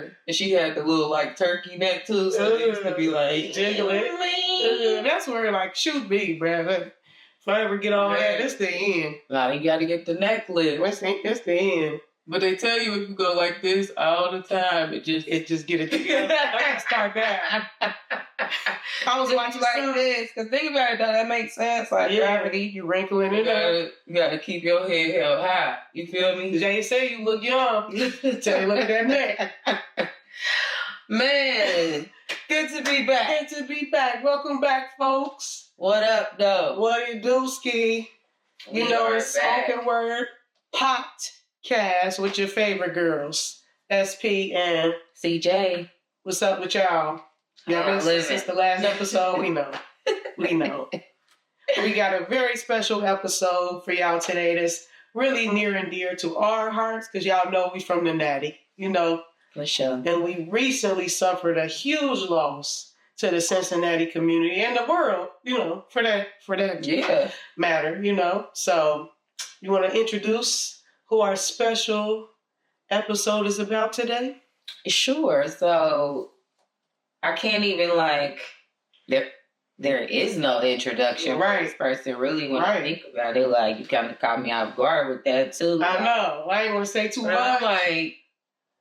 her. And she had the little, like, turkey neck, too. So it used to be like, jiggling. That's where, like, shoot me, bruh. If I ever get on that, that's the end. Nah, you gotta get the neck lit. That's the end. But they tell you if you go like this all the time, it just get it together. I can start that. I was watching like this. Because think about it, though. That makes sense. Like gravity, you wrinkling it up. You gotta keep your head held high. You feel me? Jay say you look young. Tell you look at that neck. Man, good to be back. Good to be back. Welcome back, folks. What up, though? What it do, Ski? You know, it's Spoken Word Potcast with your favorite girls, SP and CJ. What's up with y'all? Y'all been since the last episode? We know. We know. We got a very special episode for y'all today that's really near and dear to our hearts because y'all know we from the Natty, you know. For sure. And we recently suffered a huge loss to the Cincinnati community and the world, you know, for that matter, you know. So, you want to introduce who our special episode is about today? Sure. So, I can't even there is no introduction for this person really when I think about it. Like, you kind of caught me off guard with that too. I know. I ain't want to say too much. Like,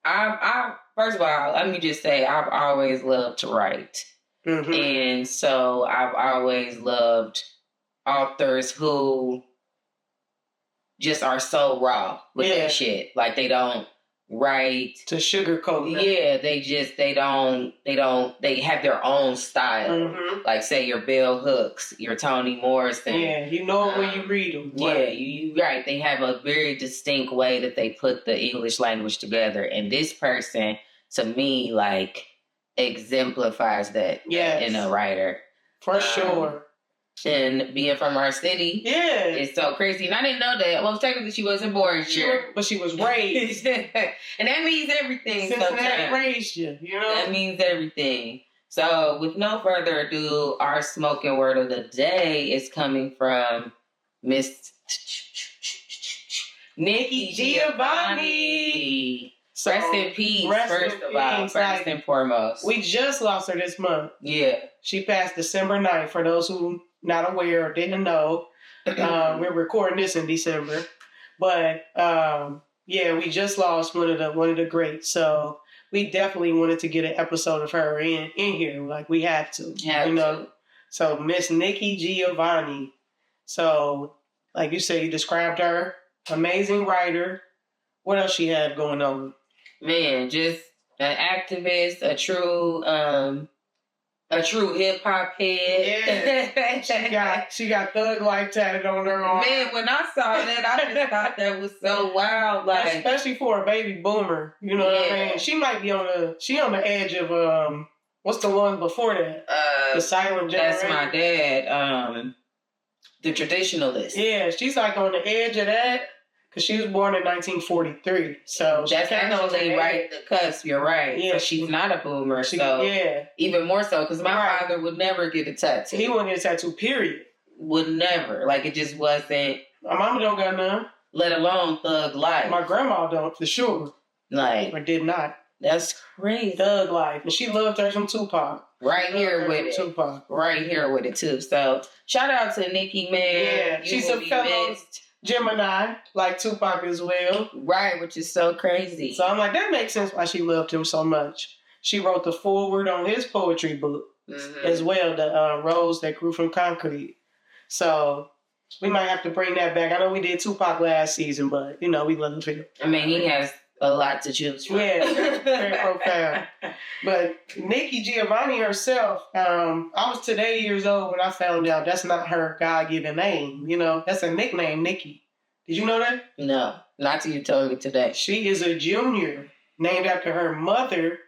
I first of all, let me just say, I've always loved to write. Mm-hmm. And so I've always loved authors who just are so raw with that shit. Like, they don't write to sugarcoat. Yeah, they have their own style. Mm-hmm. Like, say your Bell Hooks, your Toni Morrison. Yeah, you know when you read them. Yeah, you right. They have a very distinct way that they put the English language together. And this person, to me, like, exemplifies that in a writer. For sure. And being from our city, it's so crazy. And I didn't know that. Well, technically, she wasn't born here, but she was raised, and that means everything. Cincinnati raised you, you know. That means everything. So, with no further ado, our spoken word of the day is coming from Miss Nikki Giovanni. So, rest in peace, first and foremost. We just lost her this month. Yeah. She passed December 9th, for those who not aware or didn't know. We're recording this in December. But, we just lost one of the greats. So, we definitely wanted to get an episode of her in here. Like, we had to. You know? So, Miss Nikki Giovanni. So, like you said, you described her. Amazing writer. What else she had going on? Man, just an activist, a true hip hop head. Yeah, she got Thug Life tatted on her arm. Man, when I saw that, I just thought that was so wild. Like, especially for a baby boomer, you know what I mean? She might be on the edge of what's the one before that? The Silent Generation. That's my dad. The Traditionalist. Yeah, she's like on the edge of that. Because she was born in 1943, so that's definitely right. The cusp, you're right. Yeah, so she's not a boomer. Even more so because my father would never get a tattoo. He wouldn't get a tattoo. Period. Would never. Like, it just wasn't. My mama don't got none. Let alone Thug Life. My grandma don't for sure. Like, or did not. That's crazy. Thug Life, and she loved her some Tupac. Right here with it. Tupac. Right here with it too. So shout out to Nikki, man. Yeah, she's a fellow Gemini, like Tupac as well. Right, which is so crazy. So I'm like, that makes sense why she loved him so much. She wrote the foreword on his poetry book as well, the Rose That Grew From Concrete. So we might have to bring that back. I know we did Tupac last season, but, you know, we love him. I mean, he has a lot to choose from. Yeah, very profound. But Nikki Giovanni herself, I was today years old when I found out that's not her God-given name. You know, that's a nickname, Nikki. Did you know that? No, not till you told me today. She is a junior named after her mother.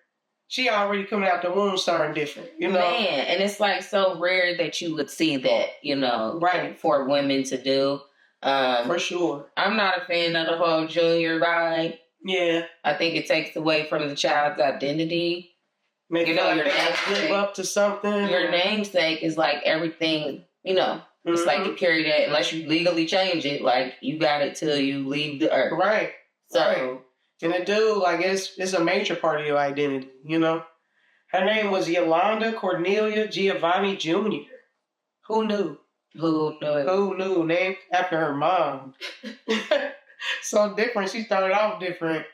She already coming out the womb starting different, you know? Man, and it's like so rare that you would see that, you know, for women to do. For sure. I'm not a fan of the whole junior vibe. Yeah. I think it takes away from the child's identity. Make you know, your namesake. Live up to something. Your namesake is like everything, you know. It's like you carry that unless you legally change it. Like, you got it till you leave the earth. Right. So, And the dude, like, it's a major part of your identity, you know? Her name was Yolanda Cornelia Giovanni Jr. Who knew? Who knew it? Who knew? Named after her mom. So different. She started off different.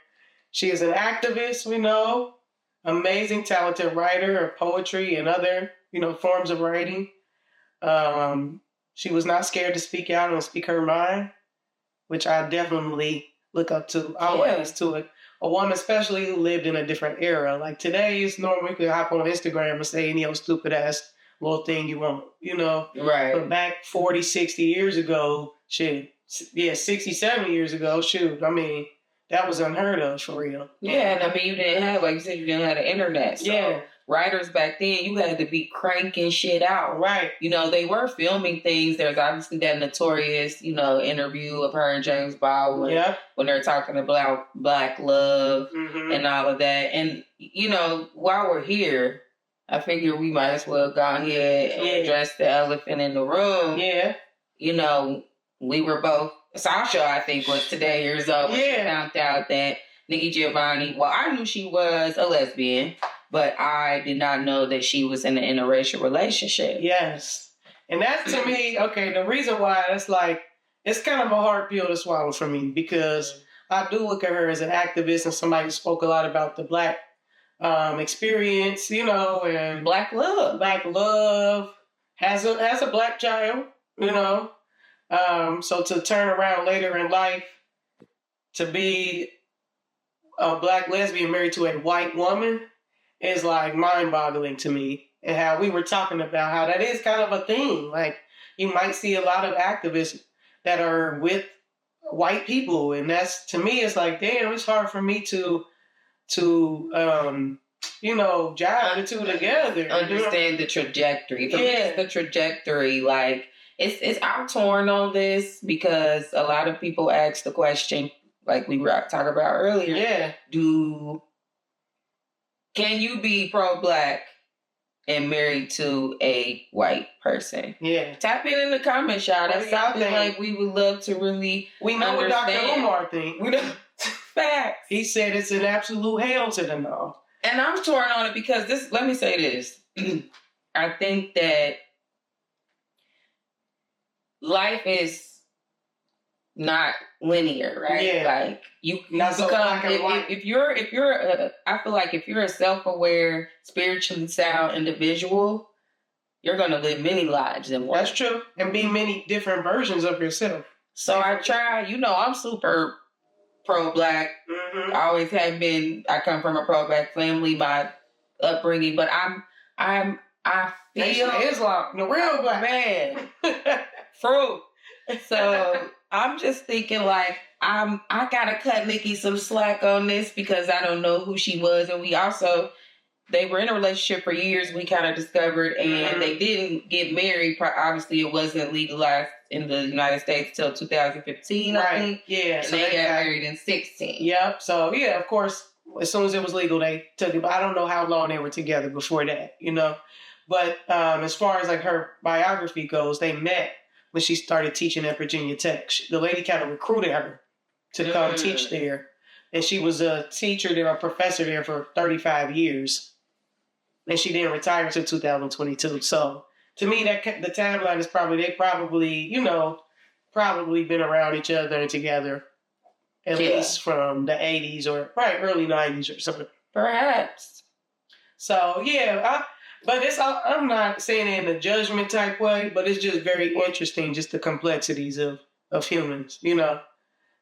She is an activist, we know. Amazing, talented writer of poetry and other, forms of writing. She was not scared to speak out and speak her mind, which I definitely look up to always to it. A woman, especially who lived in a different era. Like today, it's normal. You can hop on Instagram and say any old stupid ass little thing you want, Right. But back 40, 60 years ago, 67 years ago, I mean, that was unheard of for real. Yeah, and I mean, you didn't have, like you said, you didn't have the internet. So writers back then, you had to be cranking shit out. Right. They were filming things. There's obviously that notorious, interview of her and James Baldwin when they're talking about Black love and all of that. And, while we're here, I figure we might as well go ahead and address the elephant in the room. Yeah. We were both, Sasha, I think, was today years old when she found out that Nikki Giovanni, well, I knew she was a lesbian, but I did not know that she was in an interracial relationship. Yes. And that's, to me, okay, the reason why it's kind of a hard pill to swallow for me, because I do look at her as an activist and somebody who spoke a lot about the Black experience, and Black love. Black love, has a Black child, so to turn around later in life to be a Black lesbian married to a white woman is like mind-boggling to me. And how we were talking about how that is kind of a thing. Like, you might see a lot of activists that are with white people, and that's, to me, it's like, damn, it's hard for me to jive the two together. Understand the trajectory. For me, it's the trajectory. Like, I'm torn on this because a lot of people ask the question, like we were talking about earlier. Yeah. Can you be pro-Black and married to a white person? Yeah. Tap in the comments, y'all. That's something like we would love to really We know what Dr. Umar thinks. We know facts. He said it's an absolute hell to them all. And I'm torn on it because let me say this. I think that life is not linear, right? Yeah. Like you not become, so black and white. If you're I feel like if you're a self-aware, spiritually sound individual, you're gonna live many lives in one. That's true. And be many different versions of yourself. So I try, I'm super pro-Black. Mm-hmm. I always have been. I come from a pro-Black family, my upbringing, but I feel Islam, the real Black man, fruit. So I'm just thinking like I gotta cut Nikki some slack on this because I don't know who she was, and they were in a relationship for years. We kind of discovered, and they didn't get married. Obviously, it wasn't legalized in the United States till 2015, right. I think. Yeah, and so they got married in 16. Yep. So yeah, of course, as soon as it was legal, they took it. But I don't know how long they were together before that, But as far as like her biography goes, they met when she started teaching at Virginia Tech. The lady kind of recruited her to come teach there. And she was a teacher there, a professor there for 35 years. And she didn't retire until 2022. So to me, the timeline is probably been around each other and together at least from the 80s or early 90s or something. Perhaps. So yeah, but I'm not saying it in a judgment type way, but it's just very interesting, just the complexities of humans, Well,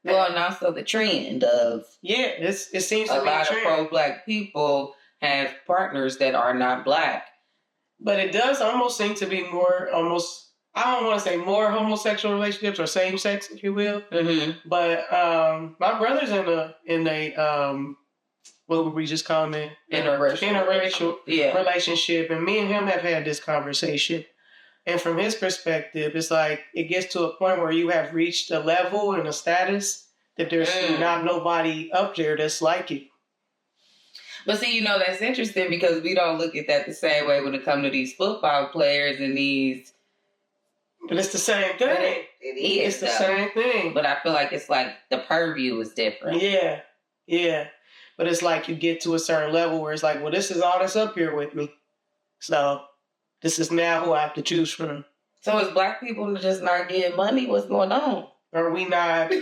and also the trend of it seems to a be lot of pro-Black people have partners that are not Black. But it does almost seem to be more, I don't want to say more homosexual relationships or same sex, if you will. Mm-hmm. But my brother's in a what would we just call it? Interracial relationship. And me and him have had this conversation. And from his perspective, it's like it gets to a point where you have reached a level and a status that there's not nobody up there that's like you. But see, that's interesting because we don't look at that the same way when it comes to these football players and these. But it's the same thing. It is. It's the same thing. But I feel like it's like the purview is different. Yeah. Yeah. But it's like you get to a certain level where it's like, well, this is all that's up here with me. So this is now who I have to choose from. So is black people just not getting money? What's going on? Or we not...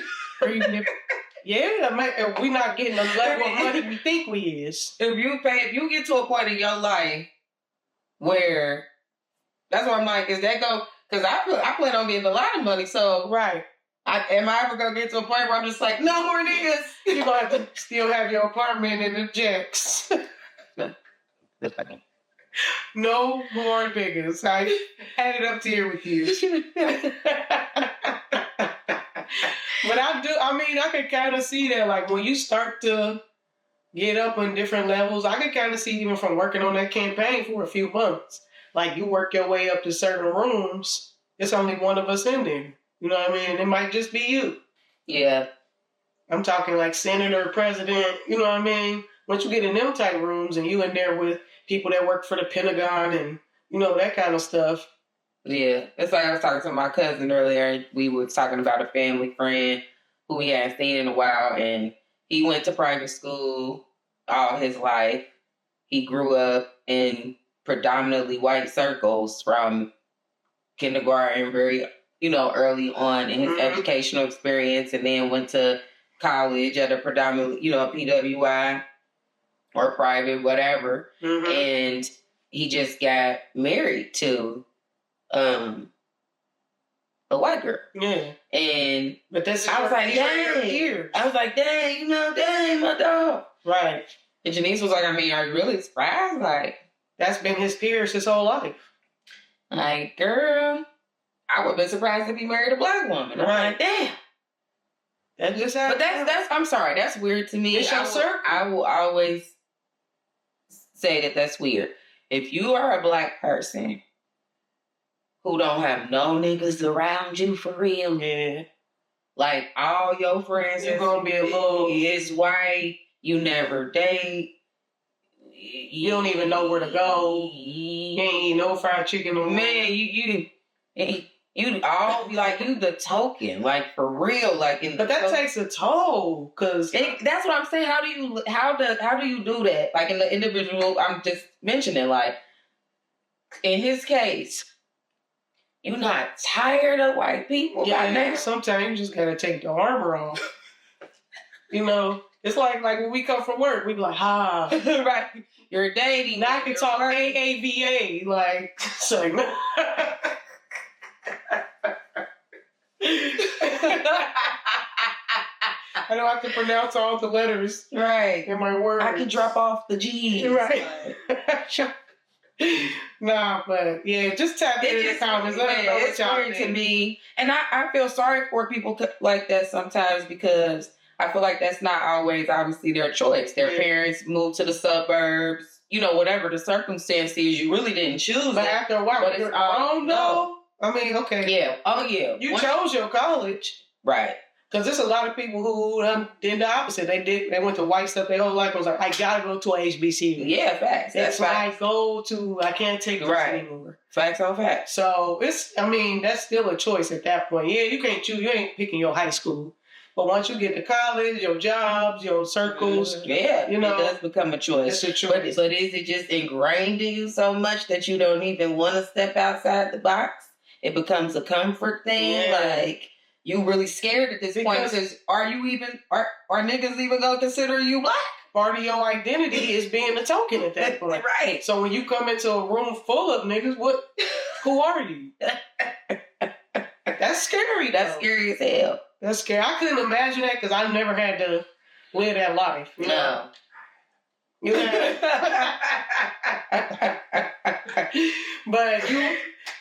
Yeah, we not getting the level of money we think we is. If you get to a point in your life where... That's why I'm like, is that go... Because I plan on getting a lot of money, so... Right. Am I ever going to get to a point where I'm just like, no more niggas? You're going to have to still have your apartment in the jacks. No more niggas. I had it up to here with you. But I can kind of see that, like, when you start to get up on different levels, I can kind of see even from working on that campaign for a few months. Like, you work your way up to certain rooms, it's only one of us in there. You know what I mean? It might just be you. Yeah. I'm talking like senator, president, you know what I mean? Once you get in them type rooms and you in there with people that work for the Pentagon and, you know, that kind of stuff. Yeah. It's like I was talking to my cousin earlier. We were talking about a family friend who we hadn't seen in a while, and he went to private school all his life. He grew up in predominantly white circles from kindergarten, very, early on in his educational experience, and then went to college at a predominantly, PWI or private, whatever. Mm-hmm. And he just got married to a white girl. Yeah. But I was like, dang. I was like, dang, dang, my dog. Right. And Janice was like, are you really surprised? Like, that's been his peers his whole life. Like, girl, I would have been surprised if he married a black woman. I'm like, damn. That just happened. But that's I'm sorry, that's weird to me. It's your circle. I will always say that that's weird. If you are a black person who don't have no niggas around you for real, yeah, like all your friends, you're gonna be a little is white. You never date. You don't even know where to go. You ain't eat no fried chicken. Man, you all be like, you the token, like for real, like. But that takes a toll, cause that's what I'm saying. How do you do that? Like in the individual, I'm just mentioning, like in his case, you're not tired of white people. Yeah, sometimes you just gotta take the armor off. It's like when we come from work, we be like, right. You're dating. Now I can talk AAVA, like, so. I don't have to pronounce all the letters. Right. In my words. I can drop off the G's. Right. Nah, but yeah, just tap into the comments. Let me know what y'all think. To me, and I feel sorry for people like that sometimes, because I feel like that's not always obviously their choice. Their parents moved to the suburbs, whatever the circumstances, you really didn't choose. But after a while, but it's no. Okay. Yeah. Oh, yeah. You chose your college. Right. Because there's a lot of people who did the opposite. They went to white stuff their whole life. I was like, I gotta go to a HBCU. Yeah, facts. That's why I can't take this anymore. Facts on facts. So that's still a choice at that point. Yeah, you can't choose. You ain't picking your high school. But once you get to college, your jobs, your circles, it does become a choice. It's a choice. But is it just ingrained in you so much that you don't even want to step outside the box? It becomes a comfort thing. Yeah. Like, you really scared at this point because are niggas even gonna consider you black? Part of your identity is being a token at that point. Right. So when you come into a room full of niggas, who are you? That's scary. That's scary as hell. That's scary. I couldn't imagine that because I never had to live that life. No. But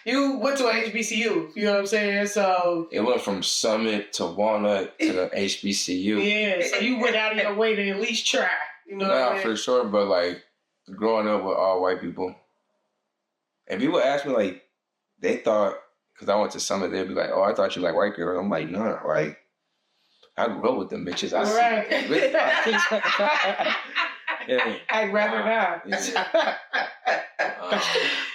you went to HBCU, you know what I'm saying? So it went from Summit to Walnut to the HBCU. Yeah, so you went out of your way to at least try. Nah, for sure, but like growing up with all white people, and people ask me like, they thought, because I went to Summit, they'd be like, "Oh, I thought you like white girls." I'm like, "No, right? I grew up with them bitches. Yeah. I'd rather not.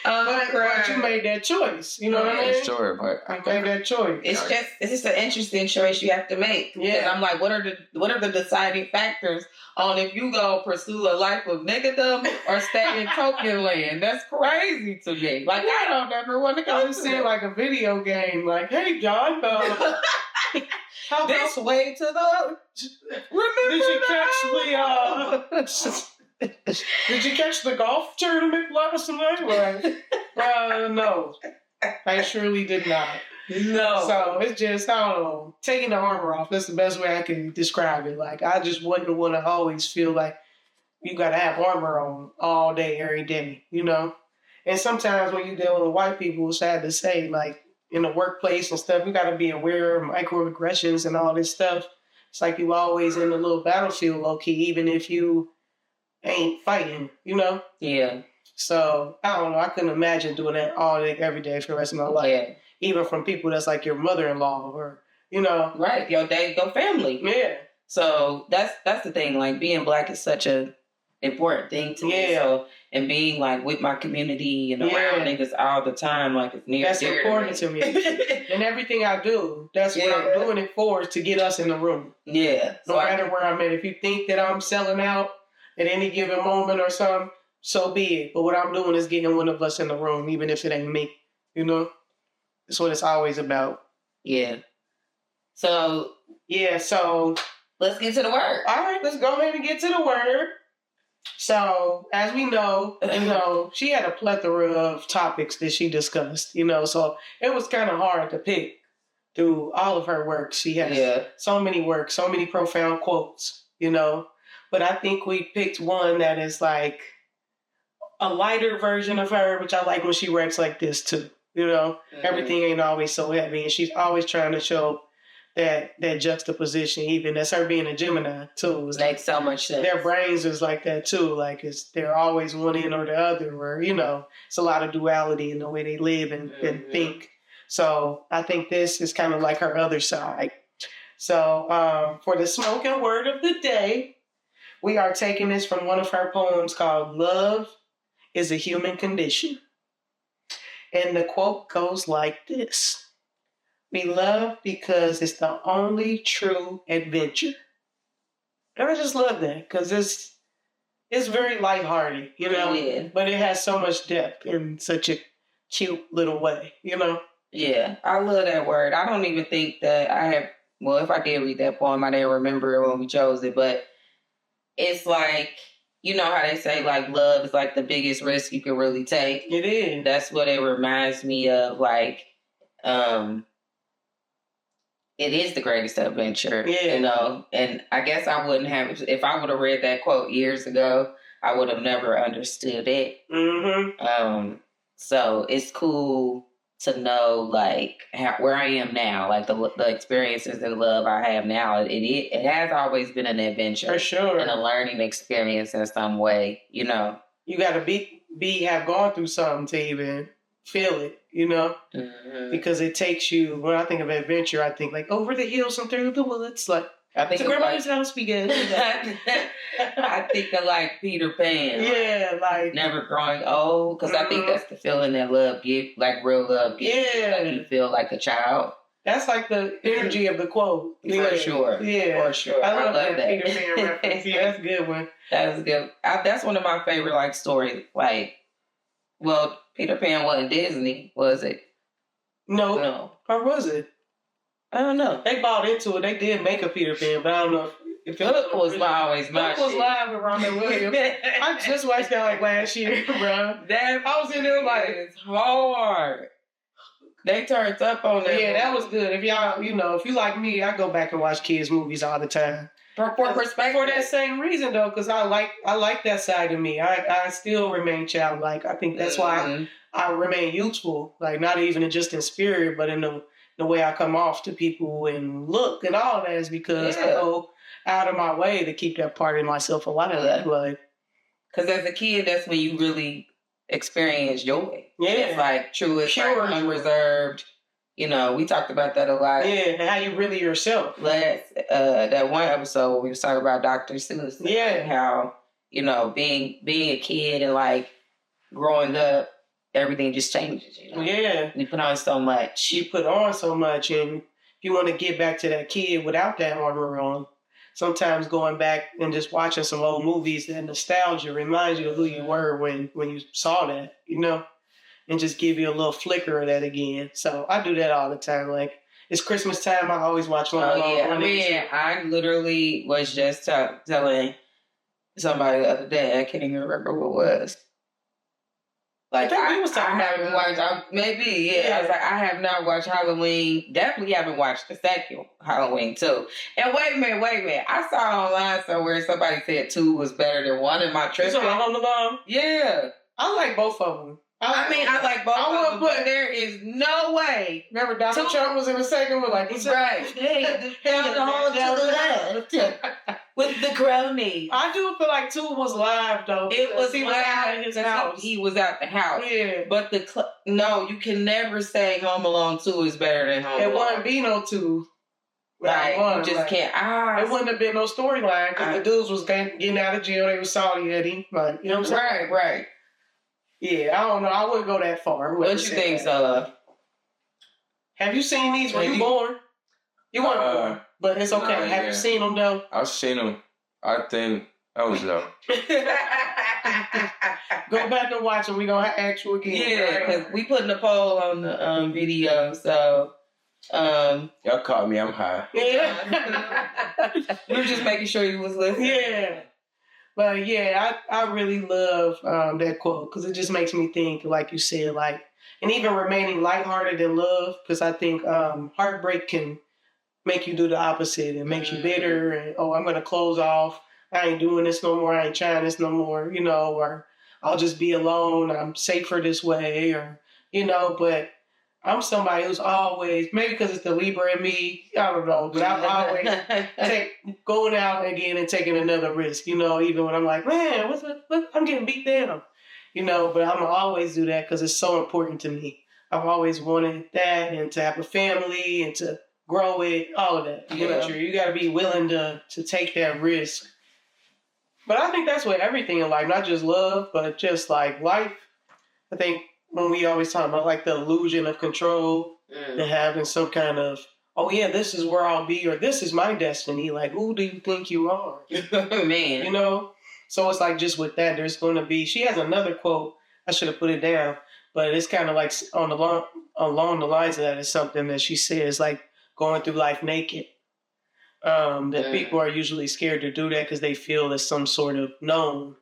But you made that choice. You know what I mean? Sure, but I made that choice. It's just an interesting choice you have to make. Yeah. I'm like, what are the deciding factors on if you go pursue a life of niggerdom or stay in token land? That's crazy to me. Like, I don't ever want to go to see like a video game. Like, hey, John, this way to the. Remember did you catch the golf tournament last night? No, I surely did not. No. So it's just, I don't know, taking the armor off. That's the best way I can describe it. Like, I just wouldn't want to always feel like you got to have armor on all day, every day, you know? And sometimes when you're dealing with white people, it's sad to say, like, in the workplace and stuff, you got to be aware of microaggressions and all this stuff. It's like you always in a little battlefield, low-key, even if you ain't fighting, you know? Yeah. So, I don't know. I couldn't imagine doing that all day, every day for the rest of my life. Yeah. Even from people that's like your mother-in-law or, you know. Right. Your family. Yeah. So, that's the thing. Like, being Black is such a important thing to me. So, and being like with my community and around niggas all the time, like it's near. That's important to me. And everything I do, that's what I'm doing it for, is to get us in the room. Yeah. No matter where I'm at. If you think that I'm selling out at any given moment or something, so be it. But what I'm doing is getting one of us in the room, even if it ain't me. You know? That's what it's always about. Yeah. So let's get to the word. All right, let's go ahead and get to the word. So, as we know, she had a plethora of topics that she discussed, so it was kind of hard to pick through all of her work. She has so many works, so many profound quotes, but I think we picked one that is like a lighter version of her, which I like when she writes like this too, Everything ain't always so heavy, and she's always trying to show that juxtaposition, even that's her being a Gemini too. Makes so much sense. Their brains is like that too. Like they're always one end or the other, or it's a lot of duality in the way they live and think. So I think this is kind of like her other side. So for the spoken word of the day, we are taking this from one of her poems called "Love is a Human Condition," and the quote goes like this. We love because it's the only true adventure. And I just love that because it's very lighthearted, Yeah. But it has so much depth in such a cute little way, Yeah, I love that word. I don't even think that I have, well, if I did read that poem, I didn't remember it when we chose it, but it's like, you know how they say, like, love is like the biggest risk you can really take? It is. That's what it reminds me of, like, it is the greatest adventure, and I guess I wouldn't have, if I would have read that quote years ago, I would have never understood it. Mm-hmm. So it's cool to know, like, where I am now, like the experiences and love I have now. It has always been an adventure. For sure. And a learning experience in some way, You got to have gone through something to even feel it, Mm-hmm. Because it takes you, when I think of adventure, I think like over the hills and through the woods, like I think to grandma's house we get. I think of like Peter Pan. Yeah, like never growing old, because I think that's the feeling that love gives, like real love gives. Yeah. Like you feel like a child. That's like the energy of the quote. For sure. Yeah. For sure. I love that Peter Pan reference. Yeah, that's a good one. That was good. That's one of my favorite, like, stories. Like, well, Peter Pan wasn't Disney, was it? No. Or was it? I don't know. They bought into it. They did make a Peter Pan, but I don't know if Look was always my shit. Look was live with Robin Williams. I just watched that like last year, bro. I was in there like, it's hard. They turned up on that. Yeah, that was good. If y'all, if you like me, I go back and watch kids' movies all the time. For perspective. For that same reason, though, because I like that side of me. I still remain childlike. I think that's why I remain youthful. Like, not even just in spirit, but in the way I come off to people and look and all that is because I go out of my way to keep that part of myself alive. Like, because as a kid, that's when you really experience joy. Yeah. It's like true, it's like unreserved. We talked about that a lot. Yeah, and how you really yourself. That one episode where we was talking about Dr. Seuss. Yeah. How, being a kid and like growing up, everything just changes, you know? Yeah. You put on so much. You put on so much, and if you want to get back to that kid without that armor on, sometimes going back and just watching some old movies, that nostalgia reminds you of who you were when you saw that, you know, and just give you a little flicker of that again. So I do that all the time. Like, it's Christmas time, I always watch one. I literally was just telling somebody the other day, I can't even remember who it was. Like, I haven't watched, maybe, yeah. I was like, I have not watched Halloween. Definitely haven't watched the second Halloween, too. And wait a minute. I saw online somewhere somebody said 2 was better than 1 in my trip. So on the line? Yeah. I like both of them. I like both of them, but there is no way. Remember Donald Trump was in the second one? Like, right. Hey, down the hall to the left. With the cronies. I do feel like 2 was live, though. It was he live in his house. He was at the house. Yeah. But no, you can never say Home Alone 2 is better than Home Alone. It wouldn't be no 2. You just can't. It wouldn't have been no storyline because the dudes was getting out of jail. They was salty at him. Like, you know what I'm saying? Right. Yeah, I don't know. I wouldn't go that far. What you think, Solo? Have you seen these? Were you born? You weren't born, but it's okay. Have you seen them, though? I've seen them. I think that was dope. Go back and watch them. We're going to ask you again. Yeah, because we putting a poll on the video, so... Y'all caught me. I'm high. Yeah. We were just making sure you was listening. Yeah. But yeah, I really love that quote because it just makes me think, like you said, like, and even remaining lighthearted in love, because I think heartbreak can make you do the opposite and make you bitter and, I'm going to close off. I ain't doing this no more. I ain't trying this no more, you know, or I'll just be alone. I'm safer this way, or, you know, but I'm somebody who's always, maybe because it's the Libra in me, I don't know, but I'm always going out again and taking another risk, you know, even when I'm like, man, I'm getting beat down, you know, but I'm going to always do that because it's so important to me. I've always wanted that and to have a family and to grow it, all of that. You got to be willing to take that risk. But I think that's what everything in life, not just love, but just like life, I think, when we always talk about like the illusion of control, to having some kind of, this is where I'll be, or this is my destiny. Like, who do you think you are? Man. You know? So it's like just with that, there's going to be, she has another quote, I should have put it down, but it's kind of like along the lines of that is something that she says, like going through life naked. That people are usually scared to do that because they feel there's some sort of known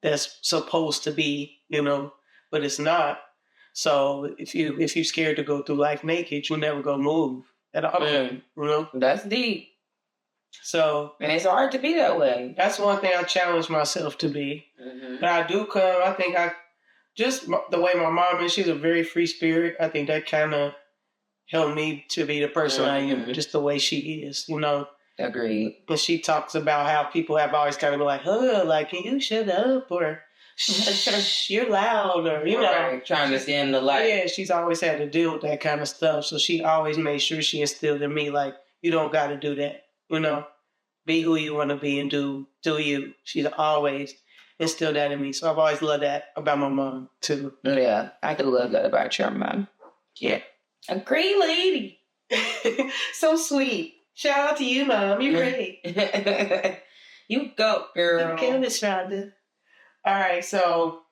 that's supposed to be, you know, but it's not. So if you're scared to go through life naked, you'll never go move at all. You know? That's deep. So, and it's hard to be that way. That's one thing I challenge myself to be. But I do come, I think just the way my mom is, she's a very free spirit. I think that kind of helped me to be the person I am, just the way she is, you know? Agreed. And she talks about how people have always kind of been like, like, can you shut up? Or, you're loud, or, you know. Trying to dim the light. Yeah, she's always had to deal with that kind of stuff. So she always made sure she instilled in me, like, you don't got to do that, you know. Be who you want to be and do you. She's always instilled that in me. So I've always loved that about my mom, too. Yeah, I do love that about your mom. Yeah. A great lady. So sweet. Shout out to you, Mom. You're great. You go, girl. Cannabis Shonda. All right, so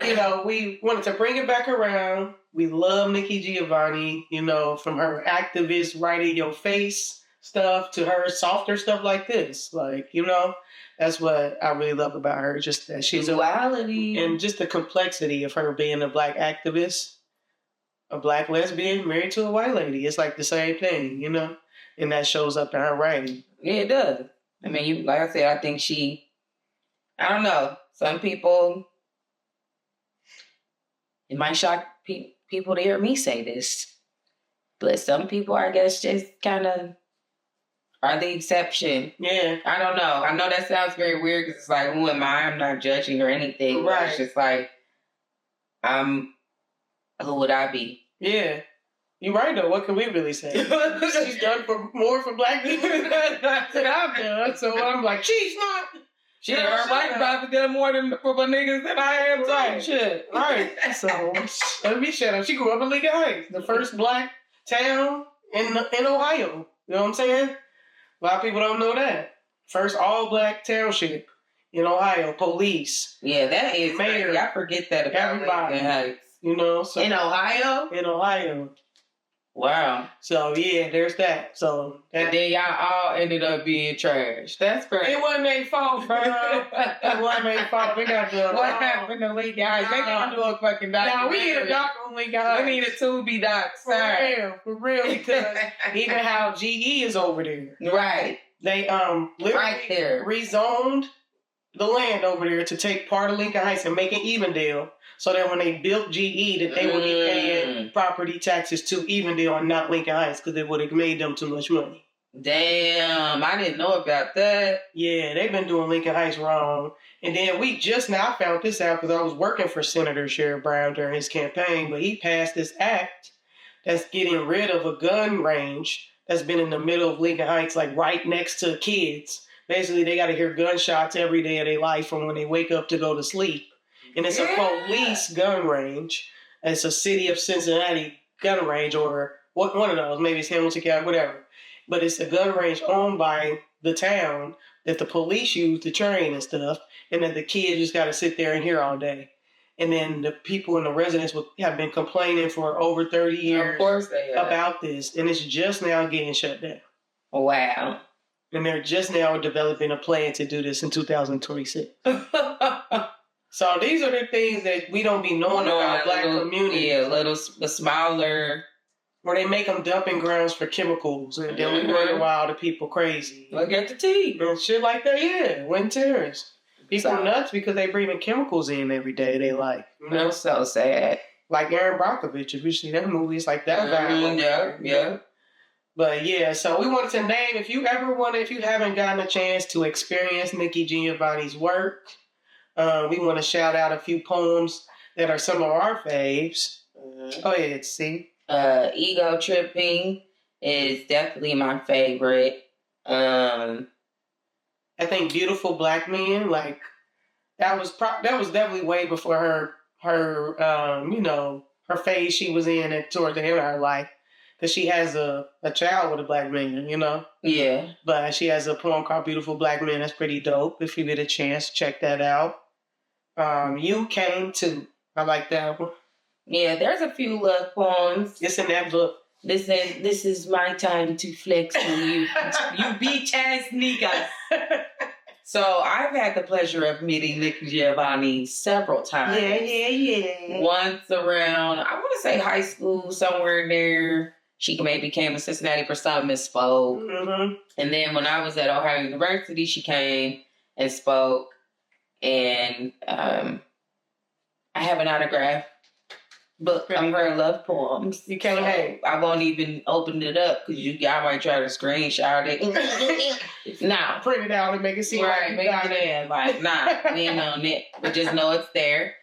you know, we wanted to bring it back around. We love Nikki Giovanni, you know, from her activist right in your face stuff to her softer stuff like this. Like, you know, that's what I really love about her. Just that she's duality and just the complexity of her being a black activist, a black lesbian married to a white lady. It's like the same thing, you know, and that shows up in her writing. Yeah, it does. I mean, like I said, I think I don't know. Some people, it might shock people to hear me say this, but some people, I guess, just kind of are the exception. Yeah. I don't know. I know that sounds very weird because it's like, who am I? I'm not judging or anything. Right. It's just like, who would I be? Yeah. You're right, though. What can we really say? She's done more for black people than I've done. So I'm like, she's not. Shit, her white probably did more than for my niggas than I am type shit. Right. So let me shut up. She grew up in Lincoln Heights, the first black town in Ohio. You know what I'm saying? A lot of people don't know that. First all-black township in Ohio. Police. Yeah, that is mayor. crazy. I forget that about Everybody. Lincoln Heights. You know, so In Ohio? In Ohio. Wow. So yeah, there's that. So And then y'all all ended up being trash. That's crazy. it wasn't their fault, bro. It wasn't their fault. We got to what happened to Lincoln Heights? They gotta do a fucking documentary. Now we need a doc on Lincoln Heights. We need a Tubi doc. For real, because even how GE is over there. Right. They literally Right there. rezoned the land over there to take part of Lincoln Heights and make it Evendale, so that when they built GE, that they would be paying property taxes to Evendale and not Lincoln Heights, because it would have made them too much money. Damn, I didn't know about that. Yeah, they've been doing Lincoln Heights wrong. And then we just now found this out because I was working for Senator Sherrod Brown during his campaign, but he passed this act that's getting rid of a gun range that's been in the middle of Lincoln Heights, like right next to kids. Basically, they got to hear gunshots every day of their life from when they wake up to go to sleep. And it's a police gun range. It's a city of Cincinnati gun range, or one of those. Maybe it's Hamilton County, whatever. But it's a gun range owned by the town that the police use to train and stuff, and that the kids just got to sit there and hear all day. And then the people and the residents have been complaining for over 30 years Of course they have. about this, and it's just now getting shut down. Wow. And they're just now developing a plan to do this in 2026. So these are the things that we don't be knowing about black communities. Yeah, the smaller. Where they make them dumping grounds for chemicals, and then we wonder why all the people crazy. Look at the tea. And shit like that, yeah. When terrorists. People nuts because they breathing chemicals in every day they like. You know? That's so sad. Like Aaron Brockovich, if you see that movie, it's like that vibe. Yeah. But yeah, so we wanted to name, if you haven't gotten a chance to experience Nikki Giovanni's work, we want to shout out a few poems that are some of our faves. Go ahead, see. Ego Tripping is definitely my favorite. I think Beautiful Black Men, like that was definitely way before her phase she was in toward the end of her life, because she has a child with a black man, you know. Yeah. But she has a poem called Beautiful Black Men that's pretty dope. If you get a chance, check that out. You Came Too. I like that one. Yeah, there's a few love poems. It's in that book. This is my time to flex on you. You bitch ass niggas. So I've had the pleasure of meeting Nikki Giovanni several times. Yeah. Once around, I want to say high school, somewhere in there. She maybe came to Cincinnati for something and spoke. Mm-hmm. And then when I was at Ohio University, she came and spoke. And I have an autograph book of her love poems. You can't hang. I won't even open it up because y'all might try to screenshot it. Nah. Print it out and make it seem right, make it in. Like, nah, we ain't on it. But just know it's there.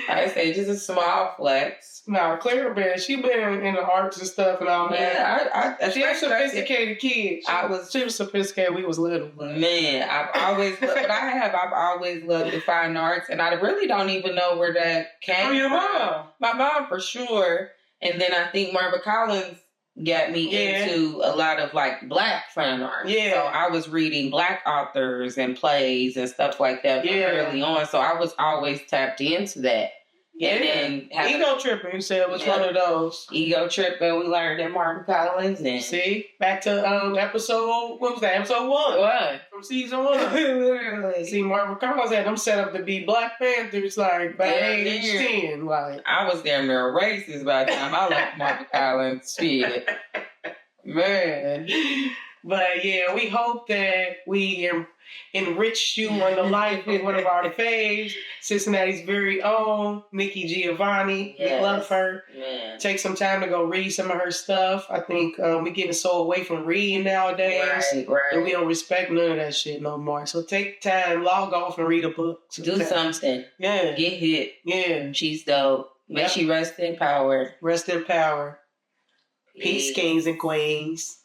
I say just a small flex. No, Clara Bear, she been in the arts and stuff and all that. Yeah, she a sophisticated kid. She was sophisticated. We was little. But. Man, I've always loved the fine arts, and I really don't even know where that came from. Your mom. My mom for sure, and then I think Marva Collins got me into a lot of like black fine art. Yeah. So I was reading black authors and plays and stuff like that early on. So I was always tapped into that. Yeah. And then Ego Tripping, you said, was one of those. Ego Tripping, we learned at Marva Collins. And see, back to episode, what was that? Episode 1. What? From season 1. Literally. See, Marva Collins had them set up to be Black Panthers, like, by age 10. Like. I was damn near a racist by the time I left Marva Collins. Shit. Man. But yeah, we hope that we enriched you on the life of one of our faves, Cincinnati's very own, Nikki Giovanni. Yes. We love her. Yeah. Take some time to go read some of her stuff. I think we're getting so away from reading nowadays. Right. And we don't respect none of that shit no more. So take time, log off and read a book. Do something. Yeah. Get hit. Yeah. She's dope. May she rest in power. Rest in power. Peace, kings and queens.